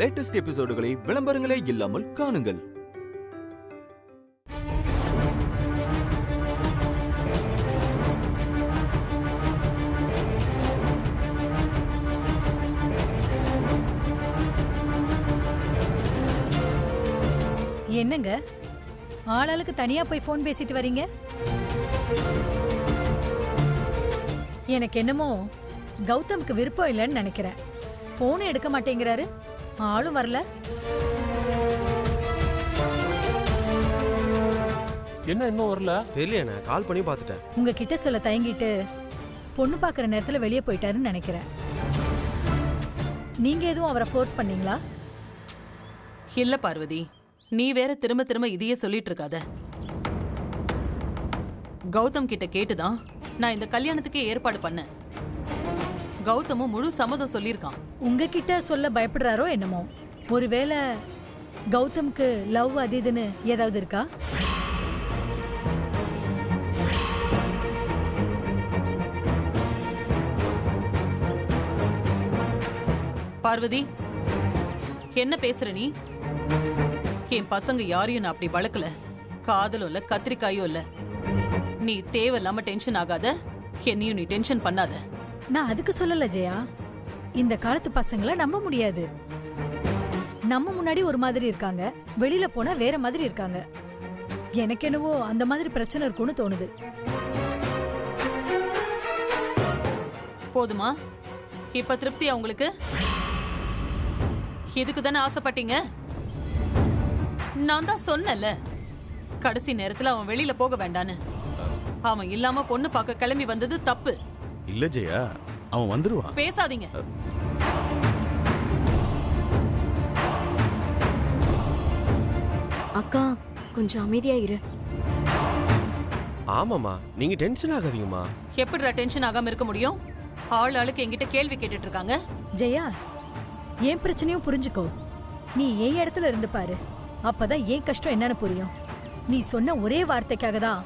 Latest எபிசோடுகளை விளம்பரங்களே இல்லாமல் காணுங்கள். என்னங்க ஆளாளுக்கு தனியா போய் போன் பேசிட்டு வரீங்க? எனக்கு என்னமோ கௌதம்க்கு விருப்பம் இல்லைன்னு நினைக்கிறேன். போன் எடுக்க மாட்டேங்கிறாரு, ஆளும் வரல. என்ன இன்னும் வரல? தெரியல, கால் பண்ணி பார்த்துட்டேன். உங்ககிட்ட சொல்ல தயங்கிட்டு பொண்ணு பாக்குற நேரத்துல வெளியே போயிட்டாருன்னு நினைக்கிறேன். நீங்க எதுவும் அவரை ஃபோர்ஸ் பண்ணீங்களா? இல்ல பார்வதி, நீ வேற திரும்ப திரும்ப இதையே சொல்லிட்டு இருக்காத. கௌதம் கிட்ட கேட்டுதான் நான் இந்த கல்யாணத்துக்கே ஏற்பாடு பண்ணேன். கௌதமும் முழு சம்மதம் சொல்லியிருக்கான். உங்ககிட்ட சொல்ல பயப்படுறாரோ என்னமோ. ஒருவேளை கௌதம்க்கு லவ் அது இதுன்னு ஏதாவது இருக்கா? பார்வதி, என்ன பேசுற நீ? என் பசங்க யாரையும் நான் அப்படி வளர்க்கல. காதலும் இல்ல, கத்திரிக்காயும் இல்ல. நீ தேவையில்லாம டென்ஷன் ஆகாத, என்னையும் நீ டென்ஷன் பண்ணாத. நான் அதுக்கு சொல்லல ஜெயா. இந்த காலத்து பசங்களை நம்ப முடியாது. நம்ம முன்னாடி ஒரு மாதிரி இருக்காங்க, வெளியில போனா வேற மாதிரி இருக்காங்க. எனக்கு என்னவோ அந்த மாதிரி பிரச்சனை இருக்கும்னு தோணுது. போதுமா? இப்ப திருப்தியா உங்களுக்கு? இதுக்கு தானே ஆசைப்பட்டீங்க? நான் தான் சொன்னல, கடைசி நேரத்துல அவன் வெளியில போக வேண்டான்னு. அவன் இல்லாம பொண்ணு பார்க்க கிளம்பி வந்தது தப்பு. இல்ல ஜெயா, அவன் வந்துருவான். பேசாதீங்க. அக்கா, கொஞ்சம் அமைதியா இரு. ஆமாமா, நீங்க டென்ஷன் ஆகாதீங்கம்மா. எப்படிடா டென்ஷன் ஆகாம இருக்க முடியும்? ஆள் ஆளுக்கு என்கிட்ட கேள்வி கேட்டுட்டு இருக்காங்க. ஜெயா, ஏன் பிரச்சனையும் புரிஞ்சுக்கோ. நீ என் இடத்துல இருந்து பாரு, அப்பதான் ஏன் கஷ்டம் என்னன்னு புரியும். நீ சொன்ன ஒரே வார்த்தைக்காக தான்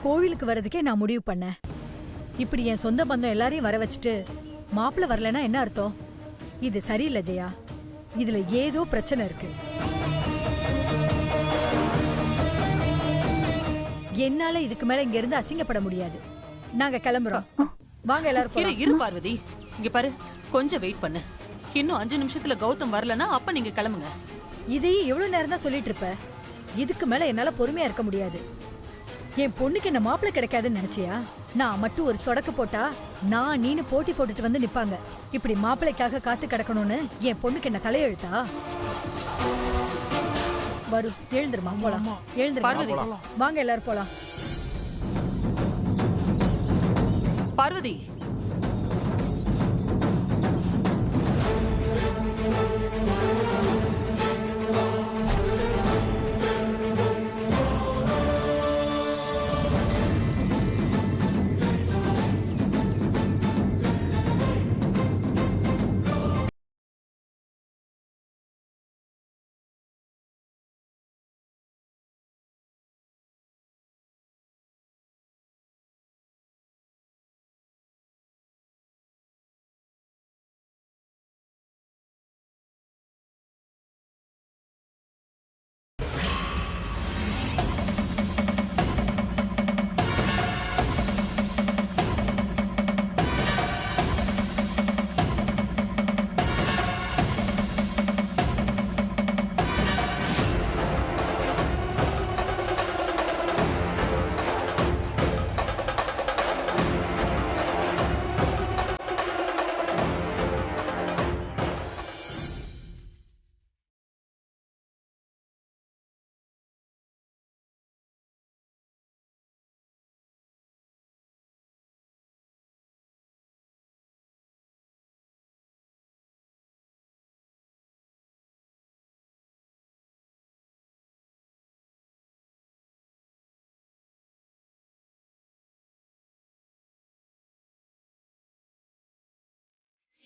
கோவிலுக்கு வர்றதுக்கே நான் முடிவு பண்ணேன். இப்படி என் சொந்த பந்தம் எல்லாரையும் வர வச்சுட்டு மாப்பிள்ள வரலன்னா என்ன அர்த்தம்? இது சரியில்லை ஜெயா. இதுல ஏதோ பிரச்சனை இருக்கு. என்னால இதுக்கு மேல இங்க இருந்து அசிங்கப்பட முடியாது. நாங்க கிளம்புறோம். வாங்க எல்லாரும் போலாம். இரு பார்வதி, இங்க பாரு, கொஞ்சம் வெயிட் பண்ணு. இன்னும் 5 நிமிஷத்துல கௌதம் வரலன்னா அப்ப நீங்க கிளம்புங்க. இதையே எவ்வளவு நேரம் தான் சொல்லிட்டு இருப்ப? இதுக்கு மேல என்னால பொறுமையா இருக்க முடியாது. என் பொண்ணுக்கு என்ன மாப்பிள்ளை கிடைக்காதுன்னு நினைச்சியா? நான் மட்டும் ஒரு சொடக்கு போட்டா நான் நீனு போட்டி போட்டுட்டு வந்து நிப்பாங்க. இப்படி மாப்பிள்ளைக்காக காத்து கிடக்கணும்னு என் பொண்ணுக்கு என்ன தலையெழுத்தா? வரும், எழுந்துருமா, போலாம். எழுந்துருமா, வாங்க எல்லாரும் போலாம். பார்வதி,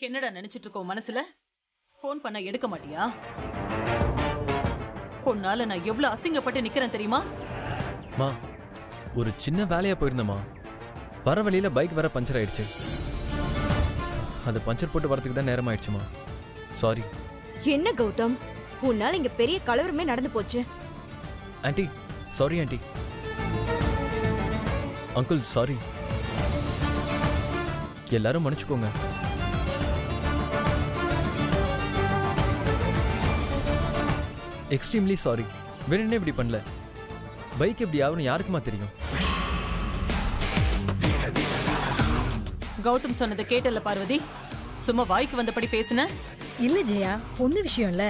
என்னடா நினைச்சிட்டு இருக்கோம் மனசுல? போன் பண்ண எடுக்க மாட்டியா? உன்னால நான் எவ்வளவு அசிங்கப்பட்டு நிக்கிறேன் தெரியுமா? மா, ஒரு சின்ன வேலையா போயிருந்தமா. வர வழியில பைக் வர பஞ்சர் ஆயிடுச்சு. அது பஞ்சர் போட்டு வரதுக்கு தான் நேரம் ஆயிடுச்சுமா. சாரி. என்ன கௌதம், உன்னால இங்க பெரிய கலவரமே நடந்து போச்சு. Aunty sorry aunty. Uncle sorry. எல்லாரும் மன்னிச்சுக்கோங்க. Extremely sorry. வேணும்னே இப்படி பண்ணல. பைக் எப்படி ஆகணும் யாருக்குமா தெரியும்? கௌதம் சொன்னதை கேட்டல பார்வதி, சும்மா வாய்க்கு வந்தபடி பேசுன. இல்ல ஜெயா, பொண்ணு விஷயம் இல்ல,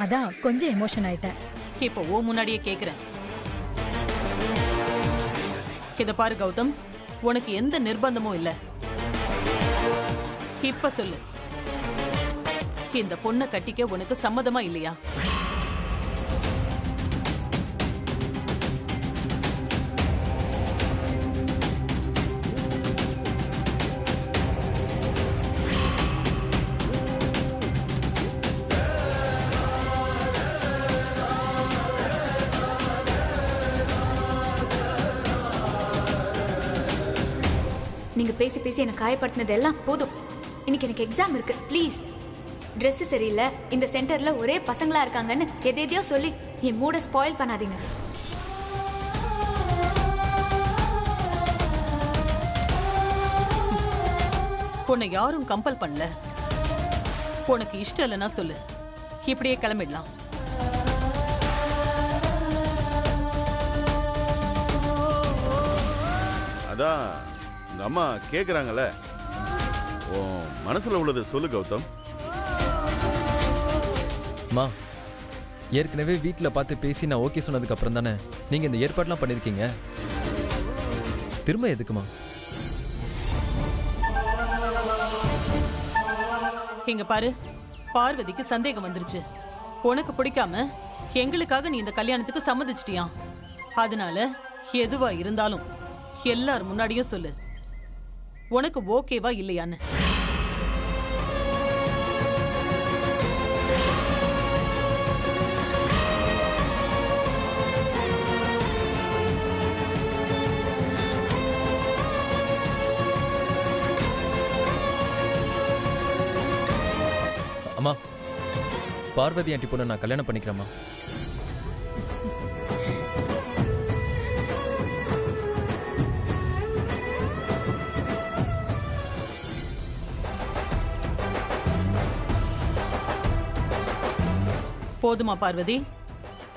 அதான் கொஞ்சம் எமோஷன் ஆயிட்டேன். இப்போ ஓ முன்னாடியே கேக்குறேன். இத பாரு கௌதம், உனக்கு எந்த நிர்பந்தமும் இல்ல. இப்ப சொல்லு, இந்த பொண்ணை கட்டிக்க உனக்கு சம்மதமா இல்லையா? நீங்க பேசி பேசி எனக்கு காயப்படுத்தினது எல்லாம் போதும். இன்னைக்கு எனக்கு எக்ஸாம் இருக்கு. ப்ளீஸ், ட்ரெஸ் சரியில்லை, இந்த சென்டர்ல ஒரே பசங்களா இருக்காங்கன்னு எதையோ சொல்லி என் மூட ஸ்பாயில் பண்ணாதீங்க. உன்னை யாரும் கம்பல் பண்ணல. உனக்கு இஷ்டம் இல்லைன்னா சொல்லு, இப்படியே கிளம்பிடலாம். அதான் உங்க அம்மா கேக்குறாங்கல்ல, உன் மனசுல உள்ளதை சொல்லு கௌதம். மா, ஏற்கனவே வீட்டில் பார்த்து பேசி நான் ஓகே சொன்னதுக்கு அப்புறம் தானே நீங்க இந்த ஏற்பாடுலாம் பண்ணிருக்கீங்க. திரும்ப எதுக்குமா? இங்க பாரு, பார்வதிக்கு சந்தேகம் வந்துருச்சு. உனக்கு பிடிக்காம எங்களுக்காக நீ இந்த கல்யாணத்துக்கு சம்மதிச்சிட்டியா? அதனால எதுவா இருந்தாலும் எல்லார் முன்னாடியும் சொல்லு, உனக்கு ஓகேவா இல்லையான்னு. அம்மா, பார்வதி ஆண்டி பொண்ணை நான் கல்யாணம் பண்ணிக்கிறேம்மா. போதுமா பார்வதி?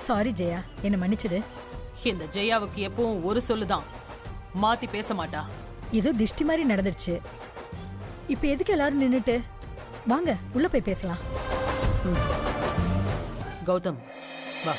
சாரி ஜெயா, என்ன மன்னிச்சிடு. இந்த ஜெயாவுக்கு எப்பவும் ஒரு சொல்லுதான், மாத்தி பேச மாட்டா. ஏதோ திஷ்டி மாதிரி நடந்துருச்சு. இப்ப எதுக்கு எல்லாரும் நின்னுட்டு? வாங்க உள்ள போய் பேசலாம். கௌதம் வா.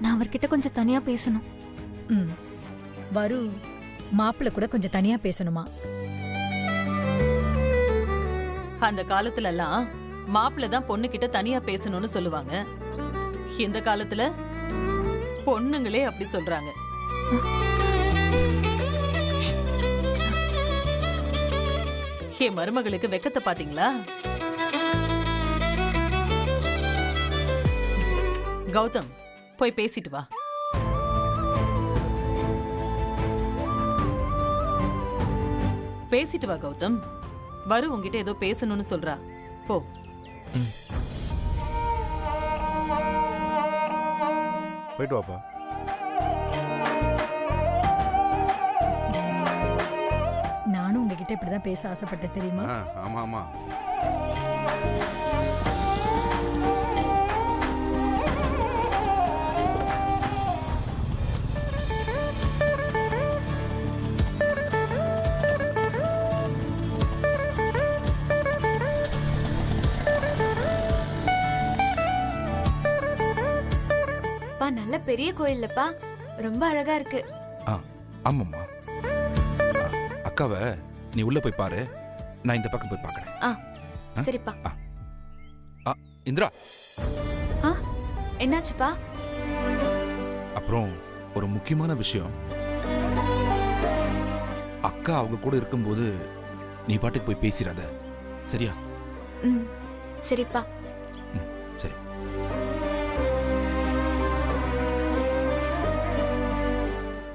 நான் அவர்கிட்ட கொஞ்சம் தனியா பேசணும். வரு மாப்பிள்ள கூட கொஞ்சம் தனியா பேசணுமா? அந்த காலத்துல எல்லாம் மாப்பிள்ள தான் பொண்ணு கிட்ட தனியா பேசணும்னு சொல்லுவாங்க. இந்த காலத்துல பொண்ணுங்களே அப்படி சொல்றாங்க. என் மருமகளுக்கு வெக்கத்தை பாத்தீங்களா? கௌதம், போய் பேசிட்டு வா. பேசிட்டு வா கௌதம். வரு உங்ககிட்ட ஏதோ பேசணும்னு சொல்றா. போ. போயிட்டு வாப்பா. உன்கிட்ட இப்படிதான் பேச ஆசைப்பட்டேன் தெரியுமா? ஆமா ஆமா. பா நல்ல பெரிய கோயில்லப்பா, ரொம்ப அழகா இருக்கு. ஆமாம்மா. அக்காவை நீ உள்ள போய் பாரு, நான் இந்த பக்கம் போய் பார்க்கறேன். சரிப்பா. இந்திரா, என்னாச்சுப்பா? அப்புறம் ஒரு முக்கியமான விஷயம், அக்கா அவங்க கூட இருக்கும்போது நீ பாட்டுக்கு போய் பேசிடாத, சரியா? சரிப்பா. சரி.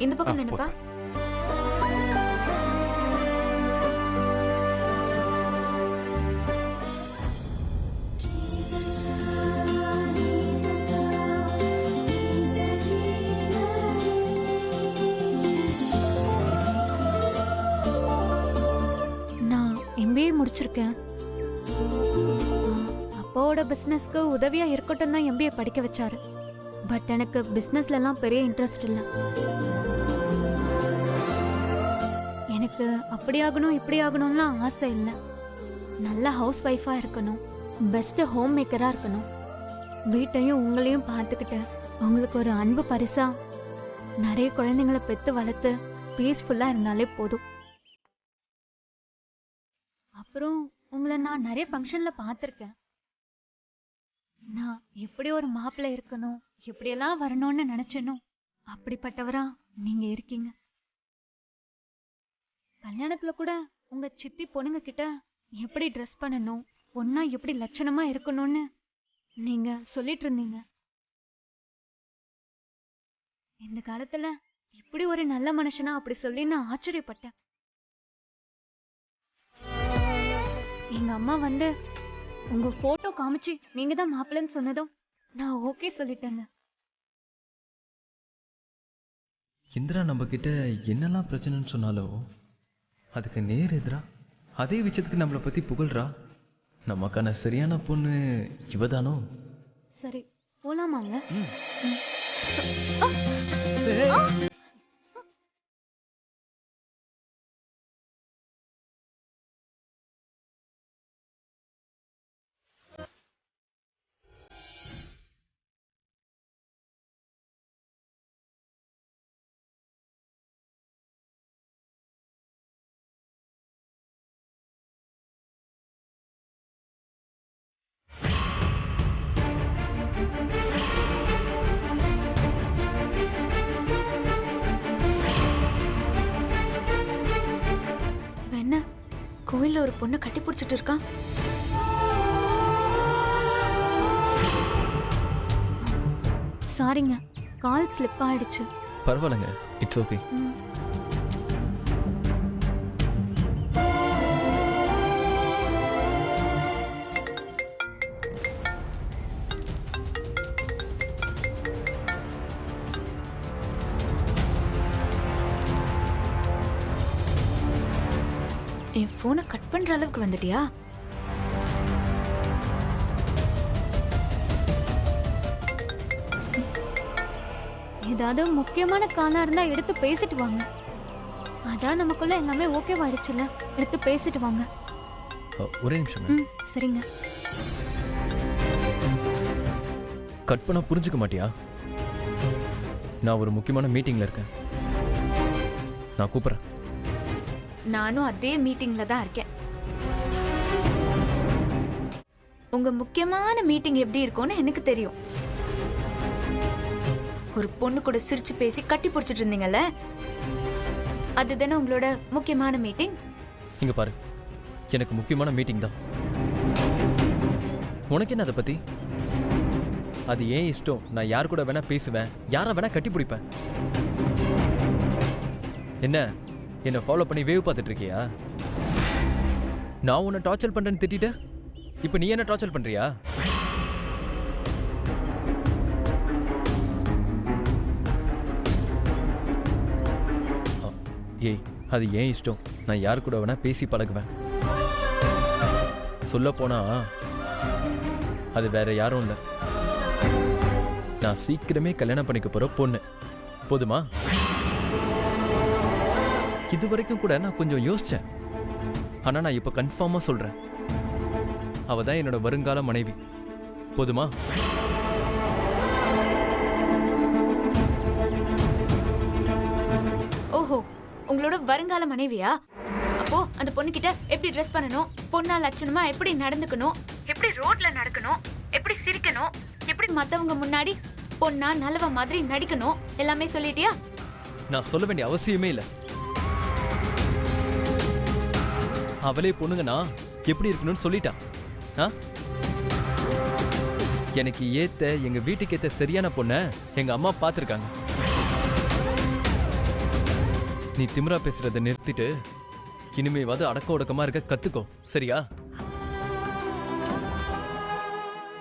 இந்த பக்கம் தானேப்பா? நான் MBA முடிச்சிருக்கேன். அப்பாவோட பிசினஸ்க்கு உதவியா இருக்கட்டும் தான் MBA படிக்க வச்சாரு. பட் எனக்கு பிசினஸ்லலாம் பெரிய இன்ட்ரெஸ்ட் இல்லை. எனக்கு அப்படி ஆகணும் இப்படி ஆகணும்லாம் ஆசை இல்லை. நல்ல ஹவுஸ் ஒய்ஃபா இருக்கணும், பெஸ்ட் ஹோம் மேக்கரா இருக்கணும், வீட்டையும் உங்களையும் பார்த்துக்கிட்டு உங்களுக்கு ஒரு அன்பு பரிசா நிறைய குழந்தைங்களை பெற்று வளர்த்து பீஸ்ஃபுல்லா இருந்தாலே போதும். அப்புறம் உங்களை நான் நிறைய ஃபங்க்ஷன்ல பார்த்துருக்கேன். நான் எப்படி ஒரு மாப்பிள்ளை இருக்கணும், எப்படியெல்லாம் வரணும்னு நினைச்சேனோ அப்படிப்பட்டவரா நீங்க இருக்கீங்க. கல்யாணத்துல கூட உங்க சித்தி பொண்ணுங்க கிட்ட எப்படி ட்ரெஸ் பண்ணணும், பொண்ணா எப்படி லட்சணமா இருக்கணும்னு நீங்க சொல்லிட்டு இருந்தீங்க. இந்த காலத்துல இப்படி ஒரு நல்ல மனுஷனா அப்படி சொல்லி நான் ஆச்சரியப்பட்டேன். எங்க அம்மா வந்து உங்க போட்டோ காமிச்சு நீங்க தான் மாப்பிள்ளைன்னு சொன்னதும் நான் ஓகே சொல்லிட்டேங்க. இந்திரா நம்ம கிட்ட என்னெல்லாம் பிரச்சனைன்னு சொன்னாலோ அதுக்கு நேர் எதிரா அதே விஷயத்துக்கு நம்மளை பத்தி புகழ்றா. நமக்கான சரியான பொண்ணு இவதானோ? சரி போலாமாங்க? என்ன கோயில்ல ஒரு பொண்ணை கட்டி பிடிச்சிட்டு இருக்கான்? சாரிங்க, கால் ஸ்லிப் ஆயிடுச்சு. பரவாயில்லைங்க, இட்ஸ் ஓகே. என் போனை கட் பண்ற அளவுக்கு வந்துட்டியா? ஏதாவது முக்கியமான காலா இருந்தா எடுத்து பேசிட்டு வாங்க. அதான் நமக்குள்ள எல்லாமே ஓகேவாயிடுச்சுல்ல, எடுத்து பேசிட்டு வாங்க. ஒரே நிமிஷம். சரிங்க. கட் பண்ண புரிஞ்சுக்க மாட்டியா? நான் ஒரு முக்கியமான மீட்டிங்ல இருக்கேன், நான் கூப்பிடுறேன். நானும் அதே மீட்டிங்ல தான் இருக்கேன். உங்க முக்கியமான மீட்டிங் எப்படி இருக்கும்னு எனக்கு தெரியும். ஒரு பொண்ணு கூட சிரிச்சு பேசி கட்டி பிடிச்சிட்டு இருந்தீங்கல்ல, அதுதானே உங்களோட முக்கியமான மீட்டிங்? இங்க பாரு, எனக்கு முக்கியமான மீட்டிங் தான். உனக்கு என்ன அதை பத்தி? அது ஏன் இஷ்டம். நான் யார் கூட வேணா பேசுவேன், யாரை வேணா கட்டி பிடிப்பேன். என்ன ஃபாலோ பண்ணி வேவ் பார்த்துட்டு இருக்கியா? நான் உன்னை டார்ச்சர் பண்றேன்னு திட்டிட்ட, இப்போ நீ என்ன டார்ச்சர் பண்றியா? ஏய், அது ஏன் இஷ்டம். நான் யார் கூட வேணா பேசி பழகுவேன். சொல்லப்போனா அது வேற யாரும் இல்லை, நான் சீக்கிரமே கல்யாணம் பண்ணிக்க போற பொண்ணு. போதுமா? இது வரைக்கும் கூட நான் கொஞ்சம் யோசிச்சேன். ஆனா நான் இப்ப கன்ஃபார்மா சொல்றேன், அவ தான் என்னோட வருங்கால மனைவி. போதுமா? ஓஹோ, உங்களோட வருங்கால மனைவியா? அப்போ அந்த பொண்ணுகிட்ட எப்படி ட்ரெஸ் பண்ணணும், பொண்ணா லட்சணமா எப்படி நடந்துக்கணும், எப்படி ரோட்ல நடக்கணும், எப்படி சிரிக்கணும், எப்படி மத்தவங்க முன்னாடி பொண்ணா நல்லவ மாதிரி நடிக்கணும் எல்லாமே சொல்லிட்டியா? நான் சொல்ல வேண்டிய அவசியமே இல்லை. அவளே பொண்ணுங்கண்ணா எப்படி இருக்கணும்னு சொல்லிட்டா. எனக்கு ஏத்த, எங்க வீட்டுக்கு ஏத்த சரியான பொண்ண எங்க அம்மா பார்த்திருக்காங்க. நீ திமிரா பேசுறத நிறுத்திட்டு இனிமேவாது அடக்க ஒடுக்கமா இருக்க கத்துக்கோ, சரியா?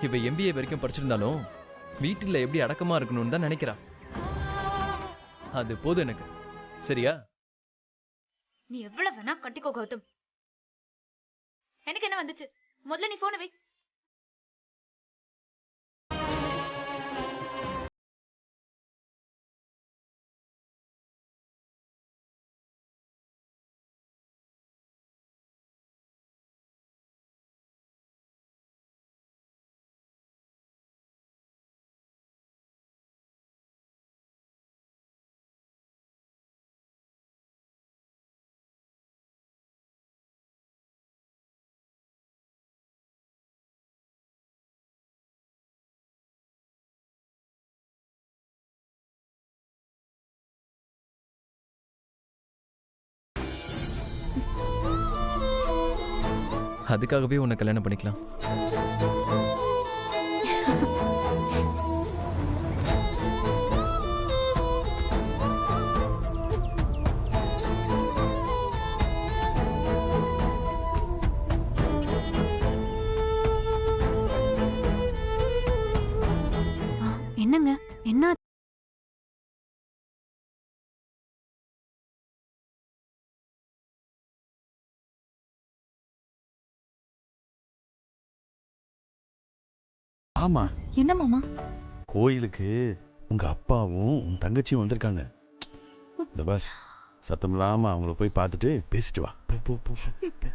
இவ MBA வரைக்கும் படிச்சிருந்தாலும் வீட்டுல எப்படி அடக்கமா இருக்கணும்னு தான் நினைக்கிறா. அது போதும் எனக்கு, சரியா? நீ எவ்வளவு வேணா கட்டிக்கோ கௌதம். எனக்கு என்ன வந்துச்சு? முதல்ல நீ போன வை. அதுக்காகவே உன்னை கல்யாணம் பண்ணிக்கலாம். என்னங்க என்ன? ஆமா, என்ன மாமா? கோயிலுக்கு உங்க அப்பாவும் உன் தங்கச்சியும் வந்திருக்காங்க. இந்த பார், சத்தம் இல்லாம அவங்கள போய் பார்த்துட்டு பேசிட்டு வா. போ, போ, போ, போ.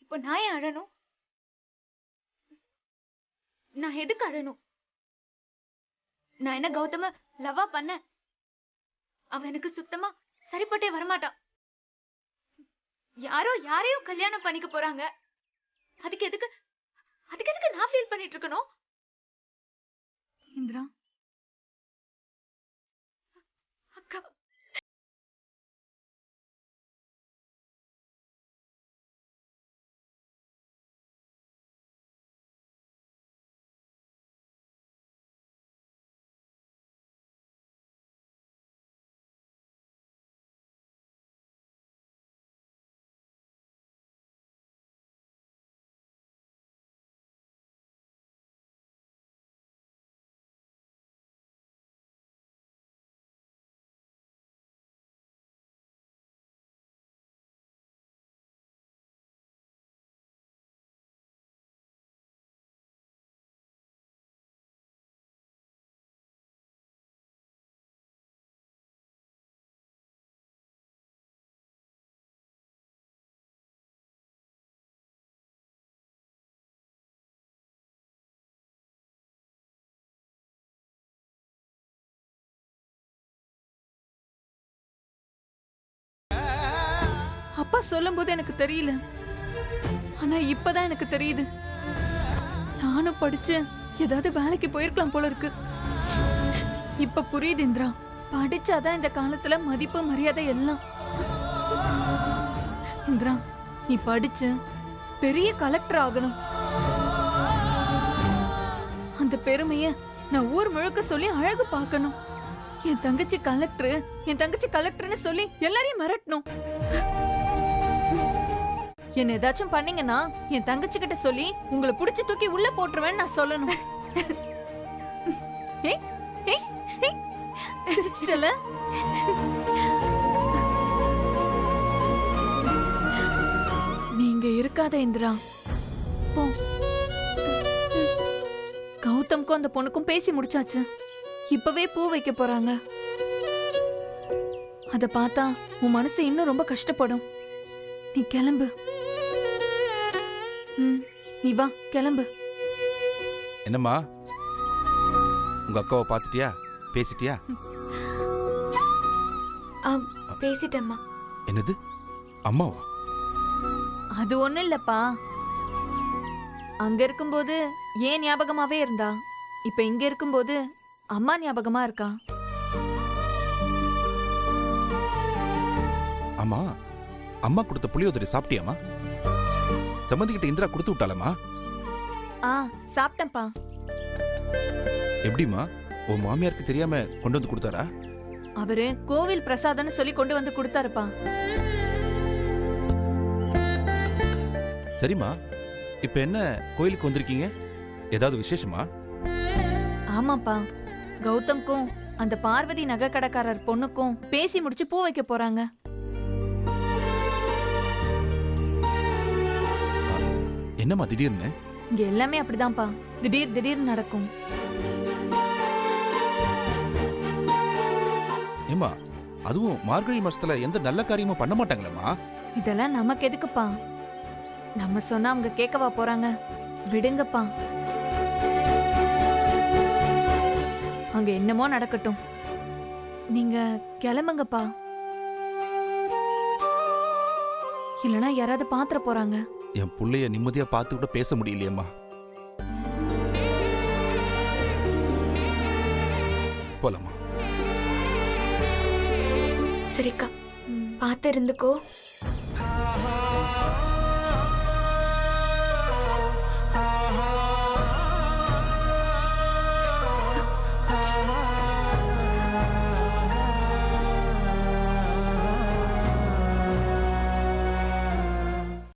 இப்போ நான் ஏன் அழணும்? நான் எதுக்கு அழணும்? நான் என்ன கௌதம லவ்வா பண்ண? அவ எனக்கு சுத்தமா சரிப்பட்டே வரமாட்டான். யாரோ யாரையும் கல்யாணம் பண்ணிக்க போறாங்க. அதுக்கு எதுக்கு நான் ஃபீல் பண்ணிட்டு இருக்கணும்? இந்திரா, அக்கா, அப்பா சொல்லும் போது எனக்கு தெரியல, ஆனா இப்பதான் எனக்கு தெரியுது. நானும் படிச்சு ஏதாவது வேலைக்கு போயிருக்கலாம் போல இருக்கு. இப்ப புரியுது இந்திரா, படிச்சாதான் இந்த காலத்துல மதிப்பு மரியாதை எல்லாம். இந்திரா, நீ படிச்சு பெரிய கலெக்டர் ஆகணும். அந்த பெருமைய நான் ஊர் முழுக்க சொல்லி அழகு பார்க்கணும். என் தங்கச்சி கலெக்டர்னு சொல்லி எல்லாரையும் மிரட்டணும். என்ன ஏதாச்சும் பண்ணீங்கன்னா என் தங்கச்சி கிட்ட சொல்லி உங்களை புடிச்சு தூக்கி உள்ள போட்டுருவேன்னு நான் சொல்லணும். சிரிச்சிட்டல? நீங்க இருக்காத இந்திரா. போ. கௌதம்க்கும் அந்த பொண்ணுக்கும் பேசி முடிச்சாச்சு. இப்பவே பூ வைக்க போறாங்க. அத பார்த்தா உன் மனசு இன்னும் ரொம்ப கஷ்டப்படும். நீ கிளம்பு. நீ வா, கிளம்பு. என்னம்மா, உங்க அக்காவை பார்த்துட்டியா? பேசிட்டியா? பேசிட்டேம்மா. என்னது, அம்மாவா? அது ஒண்ணும் இல்லப்பா. அங்க இருக்கும்போது ஏன் ஞாபகமாவே இருந்தா, இப்ப இங்க இருக்கும்போது அம்மா ஞாபகமா இருக்கா. அம்மா, அம்மா கொடுத்த புளியோதரை சாப்பிட்டியாமா? சம்மந்திக்கிட்ட இந்திரா கொடுத்து விட்டாலம்மா? சாப்பிட்டேன்ப்பா. எப்படிமா, உன் மாமியாருக்கு தெரியாம கொண்டு வந்து கொடுத்தாரா? அவரு கோவில் பிரசாதம்னு சொல்லி கொண்டு வந்து கொடுத்தாருப்பா. சரிம்மா, இப்ப என்ன கோயிலுக்கு வந்திருக்கீங்க? ஏதாவது விசேஷமா? ஆமாப்பா, கௌதம்க்கும் அந்த பார்வதி நகை கடைக்காரர் பொண்ணுக்கும் பேசி முடிச்சு பூ வைக்க போறாங்க. என்னம்மா திடீர்னு? இங்க எல்லாமே அப்படிதான்ப்பா, திடீர்னு நடக்கும். ஏம்மா, அதுவும் மார்கழி மாசத்துல எந்த நல்ல காரியமும் பண்ண மாட்டாங்களேம்மா? இதெல்லாம் நமக்கு எதுக்குப்பா? நம்ம சொன்னா அவங்க கேட்கவா போறாங்க? விடுங்கப்பா, அங்க என்னமோ நடக்கட்டும். நீங்க கிளம்புங்கப்பா, இல்லனா யாராவது பாத்திர போறாங்க. என் புள்ளைய நிம்மதியா பார்த்து கூட பேச முடியலையேம்மா. போலாமா? சரிக்கா, பார்த்து இருந்துக்கோ.